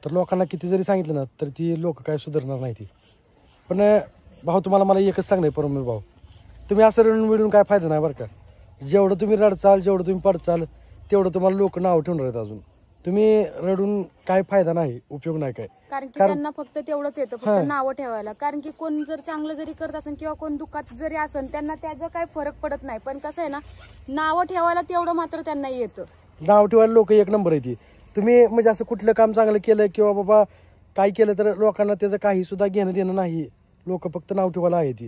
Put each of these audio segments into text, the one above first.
तर लोकांना किती जरी सांगितलं ना तर ती लोक काय सुधारणार नाही ती. पण भाऊ तुम्हाला मला एकच सांगणं आहे परमेश्वर भाऊ, तुम्ही असं रडून मिळून काय फायदा नाही बरं का. जेवढं तुम्ही रडचाल जेवढं तुम्ही पडचाल तेवढं तुम्हाला लोक नाव ठेवणार आहेत. अजून तुम्ही रडून काय फायदा नाही, उपयोग नाही काय. कारण की त्यांना फक्त तेवढंच येतं, फक्त नावं ठेवायला. कारण की कोण जर चांगलं जरी करत असेल किंवा कोण दुःखात जरी असेल त्यांना त्याचा काही फरक पडत नाही. पण कसं आहे ना, नावं ठेवायला तेवढं मात्र त्यांना येतं. नाव ठेवायला लोक एक नंबर आहे ती. तुम्ही म्हणजे असं कुठलं काम चांगलं केलं किंवा बाबा काय केलं तर लोकांना त्याचं काही सुद्धा घेणं देणं नाही. लोक फक्त नाव ठेवायला आहे ती.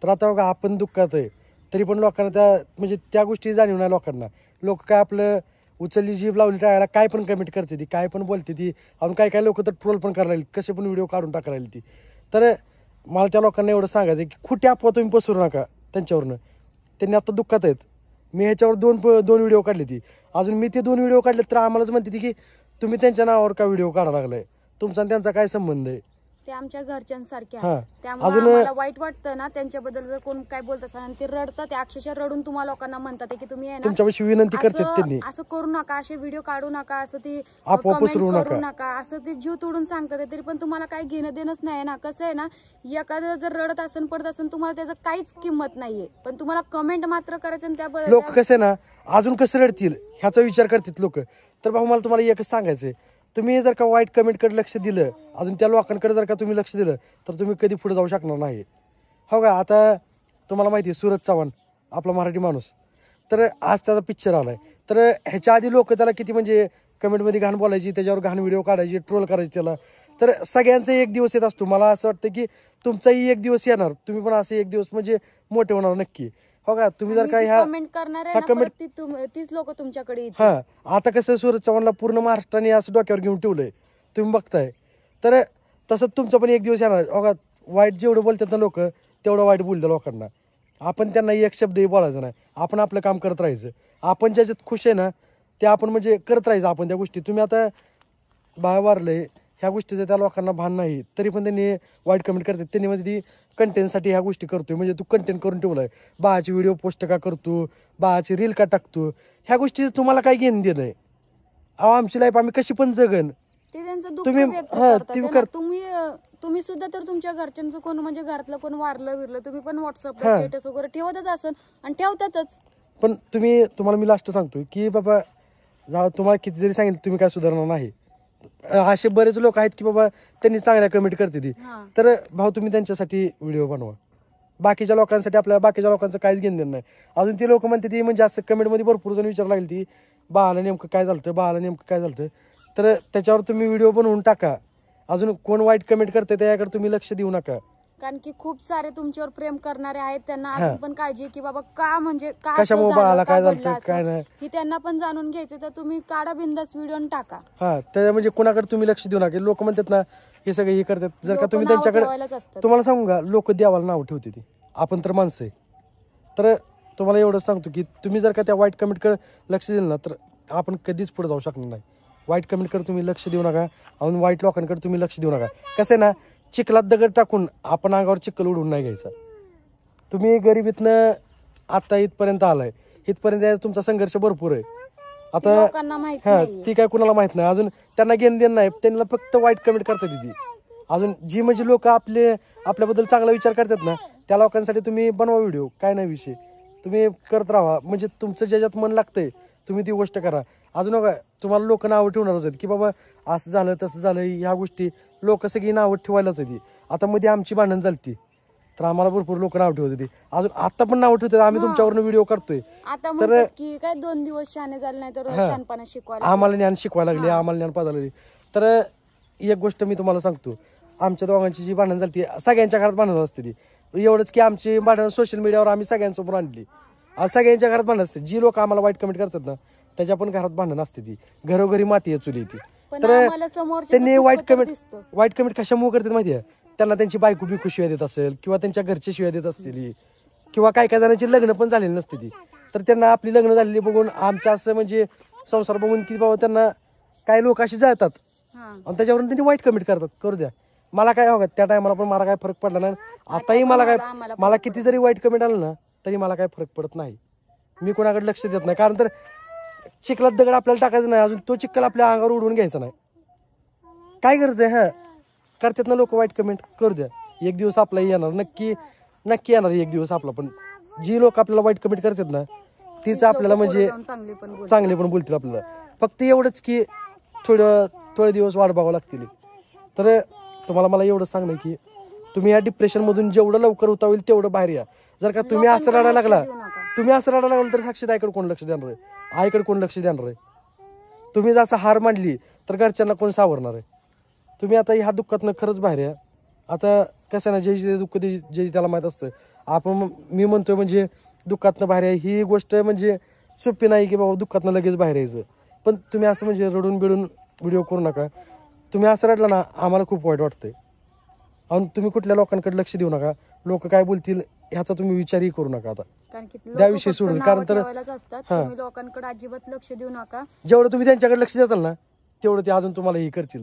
तर आता बघा आपण दुःखात आहे तरी पण लोकांना त्या म्हणजे त्या गोष्टी जाणीव नाही लोकांना. लोक काय आपलं उचलली जीभ लावली टाळायला काय पण कमेंट करते ती, काय पण बोलते ती. अजून काही लोक तर ट्रोल पण करायला कसे पण व्हिडिओ काढून टाकायला ती. तर मला त्या लोकांना एवढं सांगायचं की खोटी अफवा तुम्ही पसरू नका त्यांच्यावरनं. त्यांनी आता दुःखात आहेत. मी ह्याच्यावर दोन व्हिडिओ काढले ती. अजून मी ते 2 व्हिडिओ काढले तर आम्हालाच म्हणते ती की तुम्ही त्यांच्या नावावर का व्हिडिओ काढायला लागलाय, तुमचा त्यांचा काय संबंध आहे. ते आमच्या घरच्यांसारखे हा. आहेत. त्यामुळे आम्हाला वाईट वाटतं ना त्यांच्याबद्दल जर कोण काय बोलत असेल आणि ते रडतात, ते अक्षरशः रडून तुम्हाला लोकांना म्हणतात की तुम्ही तुमच्याविषयी विनंती करतात त्यांनी असं करू नका, असे व्हिडिओ काढू नका, असं ती अफवा पसरवू करू नका, असं ते जीव तोडून सांगतात. तरी पण तुम्हाला काही घेणं देणंच नाही ना. कसं आहे ना, एखादं जर रडत असेल पडत असेल तुम्हाला त्याचं काहीच किंमत नाहीये, पण तुम्हाला कमेंट मात्र करायचं. आणि त्या लोक कसं आहे ना अजून कसं रडतील ह्याचा विचार करतात लोक. तर भाऊ मला तुम्हाला एकच सांगायचंय, तुम्ही जर का वाईट कमेंटकडे लक्ष दिलं, अजून त्या लोकांकडे जर का तुम्ही लक्ष दिलं तर तुम्ही कधी पुढे जाऊ शकणार नाही. हो का. आता तुम्हाला माहिती आहे सूरज चव्हाण आपला मराठी माणूस, तर आज त्याचा पिक्चर आलाय. तर ह्याच्या आधी लोक त्याला किती म्हणजे कमेंटमध्ये घाण बोलायची, त्याच्यावर घाण व्हिडिओ काढायची, ट्रोल करायची त्याला. तर सगळ्यांचा एक दिवस येत असतो. मला असं वाटतं की तुमचाही एक दिवस येणार, तुम्ही पण असे एक दिवस म्हणजे मोठे होणार नक्की. हो का. तुम्ही जर काय ह्या कमेंट करणार तीच लोक तुमच्याकडे येतील. हा. आता कसं सूरज चव्हाणला पूर्ण महाराष्ट्राने असं डोक्यावर घेऊन ठेवलंय, तुम्ही बघताय. तर तसंच तुमचं पण एक दिवस येणार. हो का. वाईट जेवढं बोलतात ना लोक तेवढं वाईट बोलतात लोकांना. आपण त्यांना एक शब्दही बोलायचं नाही. आपण आपलं काम करत राहायचं. आपण ज्याच्यात खुश आहे ना ते आपण म्हणजे करत राहायचं आपण त्या गोष्टी. तुम्ही आता बाहेर वारलंय ह्या गोष्टीचं त्या लोकांना भान नाही, तरी पण त्यांनी वाईट कमेंट करतात. त्यांनी म्हणजे ती कंटेंटसाठी ह्या गोष्टी करतोय, म्हणजे तू कंटेंट करून ठेवलाय, बाळाची व्हिडिओ पोस्ट का करतो, बाळाची रील का टाकतो, ह्या गोष्टी तुम्हाला काय घेणं देणं आहे. अहो आमची लाईफ आम्ही कशी पण जगन. ते त्यांचं दुःख व्यक्त करतात. तुम्ही सुद्धा तर तुमच्या घरच्यांचं कोण म्हणजे घरातलं कोण वारलं विरलं तुम्ही पण व्हॉट्सअपला स्टेटस वगैरे ठेवतच असेल आणि ठेवतातच. पण तुम्हाला मी लास्ट सांगतोय की बाबा तुम्हाला किती जरी सांगितलं तुम्ही काय सुधारणार नाही. असे बरेच लोक आहेत की बाबा त्यांनी चांगल्या कमेंट करते ती. तर भाऊ तुम्ही त्यांच्यासाठी व्हिडिओ बनवा. बाकीच्या लोकांसाठी बाकीच्या लोकांचं काहीच घेणं देणं नाही. अजून ती लोक म्हणते ती म्हणजे असं कमेंटमध्ये भरपूर जण विचारायला लागली ती बाळाला नेमकं काय झालं, तर त्याच्यावर तुम्ही व्हिडिओ बनवून टाका. अजून कोण वाईट कमेंट करते त्याकडे तुम्ही लक्ष देऊ नका. कारण की खूप सारे तुमच्यावर प्रेम करणारे आहेत, त्यांना अजून पण काळजी की बाबा का म्हणजे कशामुळे बाळाला काय झालं काय नाही ही त्यांना पण जाणून घ्यायचं. तर तुम्ही काढा बिंदास व्हिडिओ टाका. हा. तर म्हणजे कोणाकडे तुम्ही लक्ष देऊ नका. लोक म्हणतात ना हे सगळे हे करतात. जर का तुम्ही त्यांच्याकडे तुम्हाला सांगू का लोक देवाला नाव ठेवते ती. आपण तर माणसं आहे. तर तुम्हाला एवढंच सांगतो की तुम्ही जर का त्या वाईट कमेंटकडे लक्ष दिलं ना तर आपण कधीच पुढे जाऊ शकणार नाही. वाईट कमेंटकडे तुम्ही लक्ष देऊ नका. अजून वाईट लोकांकडे तुम्ही लक्ष देऊ नका. कसं आहे ना चिखलात दगड टाकून आपण अंगावर चिखल उडवून नाही घ्यायचा. तुम्ही गरिबीतनं आता इथपर्यंत आलाय, इथपर्यंत तुमचा संघर्ष भरपूर आहे. आता ती काय कुणाला माहित नाही. अजून त्यांना घेणं देणं नाही. त्यांना फक्त वाईट कमेंट करतात ती. अजून जी म्हणजे लोक आपल्याबद्दल चांगला विचार करतात ना त्या लोकांसाठी तुम्ही बनवा व्हिडिओ. काय नाही विषय, तुम्ही करत राहा. म्हणजे तुमचं ज्याच्यात मन लागतंय तुम्ही ती गोष्ट करा. अजून बघा तुम्हाला लोक नावं ठेवणारच आहेत की बाबा असं झालं तसं झालं. ह्या गोष्टी लोक सगळी नावं ठेवायलाच आहे. आता मध्ये आमची भांडण झालती तर आम्हाला भरपूर लोक नाव ठेवत होती. अजून आता पण नाव ठेवतात. आम्ही तुमच्यावरून व्हिडिओ करतोय तर काय 2 दिवस शहाणे झाले नाही तर शहाणपणा शिकवायला आम्हाला ज्ञान शिकवायला लागले, आम्हाला ज्ञान पाजायला लागले. तर एक गोष्ट मी तुम्हाला सांगतो, आमच्या दोघांची जी भांडण झाली सगळ्यांच्या घरात भांडण असते ती. एवढंच की आमची भांडण सोशल मीडियावर आम्ही सगळ्यांसमोर आणली. सगळ्यांच्या घरात भांडण असते. जी लोक आम्हाला वाईट कमेंट करतात ना त्याच्या पण घरात भांडण असते ती. घरोघरी माती चुली ती. तर त्यांनी वाईट कमेंट कशामुळे करतात माहिती आहे. त्यांना त्यांची बायको बिकू शिवाय देत असेल किंवा त्यांच्या घरचे शिवाय देत असतील किंवा काय जणांची लग्न पण झालेली नसते ती. तर त्यांना आपली लग्न झालेली बघून आमच्या असं म्हणजे संसार बघून की बाबा त्यांना काही लोक अशी जातात आणि त्याच्यावरून त्यांनी वाईट कमेंट करतात. करू द्या. मला काय हवं त्या टायमाला पण मला काय फरक पडला नाही. आताही मला किती जरी वाईट कमेंट आलं ना तरी मला काय फरक पडत नाही. मी कोणाकडे लक्ष देत नाही. कारण तर चिखलात दगड आपल्याला टाकायचं नाही. अजून तो चिखल आपल्या अंगावर उडवून घ्यायचा नाही. काय गरज आहे? हा करतात ना लोक वाईट कमेंट, करू द्या. एक दिवस आपला येणार, नक्की नक्की येणार एक दिवस आपला. पण जी लोक आपल्याला वाईट कमेंट करतात ना तीच आपल्याला म्हणजे चांगले पण बोलतील आपल्याला. फक्त एवढंच की थोडे दिवस वाट बघावं लागतील. तर तुम्हाला मला एवढंच सांगणं की तुम्ही या डिप्रेशनमधून जेवढं लवकर होता होईल तेवढं बाहेर या. जर का तुम्ही असं रडायला लागला तर साक्षीताईकडे कोण लक्ष देणार आहे? आईकडे कोण लक्ष देणार आहे? तुम्ही जर असं हार मांडली तर घरच्यांना कोण सावरणार आहे? तुम्ही आता ह्या दुःखातनं खरंच बाहेर या. आता कसं ना, जे दुःख जे त्याला माहीत असतं. मी म्हणतोय म्हणजे दुःखातनं बाहेर या ही गोष्ट म्हणजे सोपी नाही की बाबा दुःखातनं लगेच बाहेर यायचं. पण तुम्ही असं म्हणजे रडून बिडून व्हिडिओ करू नका. तुम्ही असं रडला ना आम्हाला खूप वाईट वाटतंय. आणि तुम्ही कुठल्या लोकांकडे लक्ष देऊ नका. लोक काय बोलतील ह्याचा तुम्ही विचारही करू नका. आता त्याविषयी सोडून, कारण तर लोकांकडे अजिबात लक्ष देऊ नका. जेवढं तुम्ही त्यांच्याकडे लक्ष देताल ना तेवढं ते अजून तुम्हाला हे करतील.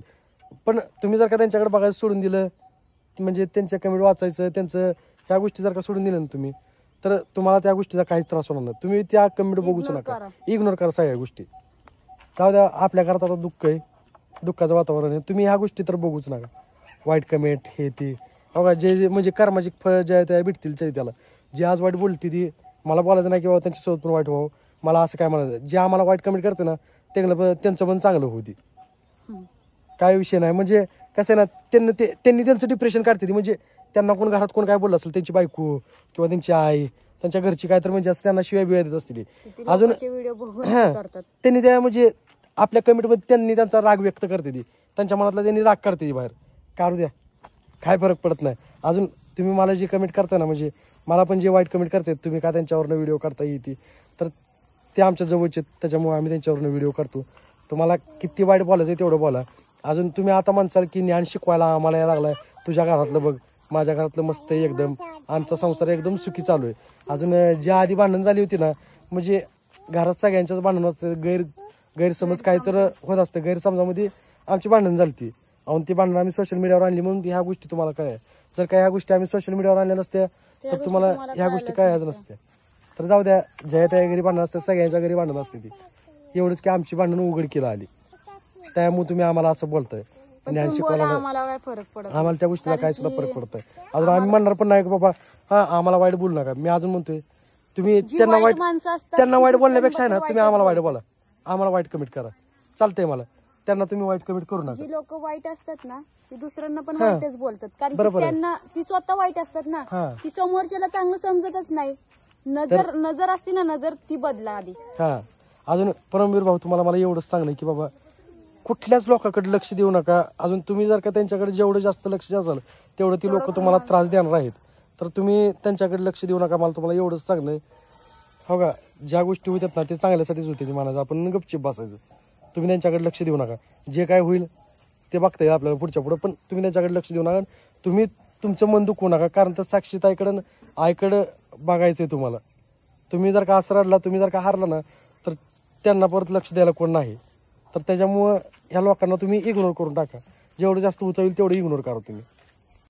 पण तुम्ही जर का त्यांच्याकडे बघायचं सोडून दिलं, म्हणजे त्यांच्या कमेंट वाचायचं, त्यांचं ह्या गोष्टी जर का सोडून दिल्या ना तुम्ही, तर तुम्हाला त्या गोष्टीचा काहीच त्रास होणार नाही. तुम्ही त्या कमेंट बघूच नका, इग्नोर करा सगळ्या गोष्टी. जाऊ द्या, आपल्या घरात आता दुःख आहे, दुःखाचं वातावरण आहे. तुम्ही ह्या गोष्टी तर बघूच नका. वाईट कमेंट हे ते बघा, जे म्हणजे कर्माची फळ जे आहे त्या भेटतील त्याला. जे आज वाईट बोलते ती मला बोलायचं नाही की बाबा त्यांच्यासोबत पण वाईट व्हावं, मला असं काय म्हणायचं. जे आम्हाला वाईट कमेंट करते ना त्यांचं पण चांगलं होती, काय विषय नाही. म्हणजे कसं आहे ना, त्यांनी त्यांचं डिप्रेशन काढते. म्हणजे त्यांना कोण घरात कोण काय बोललं असेल, त्यांची बायको किंवा त्यांची आई, त्यांच्या घरची काय तर म्हणजे असं त्यांना शिवाय बिवाय देत असतील. अजून त्यांनी त्या म्हणजे आपल्या कमेंटमध्ये त्यांनी त्यांचा राग व्यक्त करते ती, त्यांच्या मनातला त्यांनी राग काढते ती बाहेर. काढू द्या, काय फरक पडत नाही. अजून तुम्ही मला जे कमेंट करता ना, म्हणजे मला पण जे वाईट कमेंट करतात, तुम्ही का त्यांच्यावरनं व्हिडिओ करता येते, तर ते आमच्या जवळचे, त्याच्यामुळे आम्ही त्यांच्यावरनं व्हिडिओ करतो. तुम्हाला किती वाईट बोलायचं आहे तेवढं बोला. अजून तुम्ही आता म्हणसाल की ज्ञान शिकवायला आम्हाला यायला लागलाय, तुझ्या घरातलं बघ, माझ्या घरातलं मस्त आहे एकदम, आमचा संसार एकदम सुखी चालू आहे. अजून ज्या आधी भांडण झाली होती ना, म्हणजे घरात सगळ्यांच्याच भांडण असतं, गैरसमज काही तर होत असतं, गैरसमजामध्ये आमची भांडण झाली ती. आणि ती भांडणं आम्ही सोशल मीडियावर आणली म्हणून ह्या गोष्टी तुम्हाला काय. जर का ह्या गोष्टी आम्ही सोशल मीडियावर आणल्या नसत्या तर तुम्हाला ह्या गोष्टी कळायच नसत्या. तर जाऊ द्या, ज्या त्या घरी भांडण असतात, सगळ्यांच्या घरी भांडण असते ती. एवढंच की आमची भांडण उघडकीला आली, त्यामुळे तुम्ही आम्हाला असं बोलताय. ज्ञान शिकवायला आम्हाला त्या गोष्टीला काय सुद्धा फरक पडतोय. अजून आम्ही म्हणणार पण नाही की बाबा हा आम्हाला वाईट बोलू नका. मी अजून म्हणतोय तुम्ही त्यांना वाईट बोलण्यापेक्षा आहे ना, तुम्ही आम्हाला वाईट बोला, आम्हाला वाईट कमेंट करा, चालतंय मला. त्यांना तुम्ही वाईट कमेंट करू नका. जी लोक वाईट असतात ना ती दुसऱ्यांना पण वाईटच बोलतात, कारण त्यांना ती स्वतः वाईट असतात ना, ती समोरच्याला चांगलं समजतच नाही. नजर असते ना, नजर ती बदला आधी. हा, अजून परमवीर भाऊ, तुम्हाला मला एवढंच सांगणं की बाबा कुठल्याच लोकांकडे लक्ष देऊ नका. अजून तुम्ही जर का त्यांच्याकडे जेवढं जास्त लक्ष द्याल तेवढं ती लोक तुम्हाला त्रास देणार आहेत. तर तुम्ही त्यांच्याकडे लक्ष देऊ नका. मला तुम्हाला एवढंच सांगणं, हो का, ज्या गोष्टी होत्यात ना ते चांगल्यासाठीच होते. ती म्हणायचं आपण गपचिप बसायचं. तुम्ही त्यांच्याकडे लक्ष देऊ नका. जे काय होईल ते बघता येईल आपल्याला पुढच्या पुढं, पण तुम्ही त्यांच्याकडे लक्ष देऊ नका. तुम्ही तुमचं मन दुखवू नका, कारण तर साक्षीताईकडं आईकडं बघायचं आहे तुम्हाला. तुम्ही जर का असं रडला, तुम्ही जर का हारला ना, तर त्यांना परत लक्ष द्यायला कोण नाही. तर त्याच्यामुळं ह्या लोकांना तुम्ही इग्नोर करून टाका. जेवढं जास्त होईल तेवढं इग्नोर करा तुम्ही.